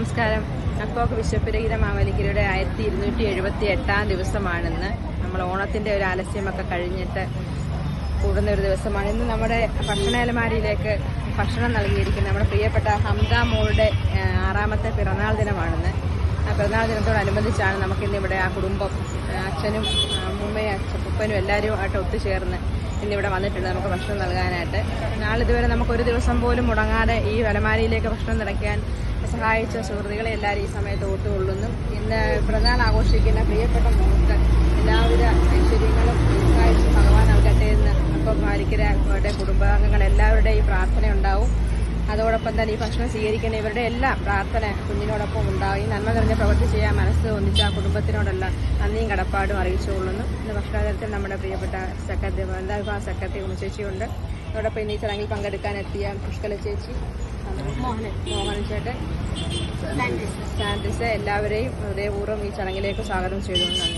നമസ്കാരം. അക്കോക്ക് വിശ്വപുരഹിത മാവേലിക്കരയുടെ 1278 ദിവസമാണിന്ന്. നമ്മൾ ഓണത്തിന്റെ ഒരു ആലസ്യമൊക്കെ കഴിഞ്ഞിട്ട് കൂടുന്ന ഒരു ദിവസമാണ് ഇന്ന്. നമ്മുടെ ഭക്ഷണാലമാരിയിലേക്ക് ഭക്ഷണം നൽകിയിരിക്കുന്ന നമ്മുടെ പ്രിയപ്പെട്ട ഹംദ മോളുടെ 6ാമത്തെ പിറന്നാൾ ദിനമാണിന്ന്. ആ പിറന്നാൾ ദിനത്തോടനുബന്ധിച്ചാണ് നമുക്കിന്ന് ഇവിടെ ആ കുടുംബം, അച്ഛനും അമ്മൂമ്മയും അപ്പനും എല്ലാവരും ആയിട്ട് ഒത്തുചേർന്ന് ഇന്നിവിടെ വന്നിട്ടുണ്ട് നമുക്ക് ഭക്ഷണം നൽകാനായിട്ട്. നാളിതുവരെ നമുക്കൊരു ദിവസം പോലും മുടങ്ങാതെ ഈ അലമാരിയിലേക്ക് ഭക്ഷണം നിറയ്ക്കാൻ സഹായിച്ച സുഹൃത്തുക്കളെ എല്ലാവരും ഈ സമയത്ത് ഓർത്തുകൊള്ളുന്നു. ഇന്ന് പിറന്നാൾ ആഘോഷിക്കുന്ന പ്രിയപ്പെട്ട മോൾക്ക് എല്ലാവിധ ഐശ്വര്യങ്ങളും സഹായിച്ച് ഭഗവാൻ നൽകട്ടെ എന്ന് അപ്പോൾ മാലിക്കരയുടെ കുടുംബാംഗങ്ങൾ എല്ലാവരുടെയും പ്രാർത്ഥന ഉണ്ടാവും. അതോടൊപ്പം തന്നെ ഈ ഭക്ഷണം സ്വീകരിക്കുന്ന ഇവരുടെ എല്ലാം പ്രാർത്ഥന കുഞ്ഞിനോടൊപ്പം ഉണ്ടാവും. ഈ നന്മ നിറഞ്ഞ പ്രവൃത്തി ചെയ്യാൻ മനസ്സ് ഒന്നിച്ച് ആ കുടുംബത്തിനോടെല്ലാം നന്ദിയും കടപ്പാടും അറിയിച്ചുകൊള്ളുന്നു. ഇന്ന് ഭക്ഷണതരത്തിൽ നമ്മുടെ പ്രിയപ്പെട്ട സെക്രട്ടറി വനിതാ വിഭാഗ സെക്രട്ടറി ഉമ്മച്ചേച്ചിയുണ്ട്. അതോടൊപ്പം ഇന്ന് ഈ ചടങ്ങിൽ പങ്കെടുക്കാൻ എത്തിയ പുഷ്കല ചേച്ചി, മോഹനൻ ചേട്ടൻ, സാൻഡ്രിസ് എല്ലാവരെയും ഹൃദയപൂർവ്വം ഈ ചടങ്ങിലേക്ക് സ്വാഗതം ചെയ്തുകൊണ്ടാണ്.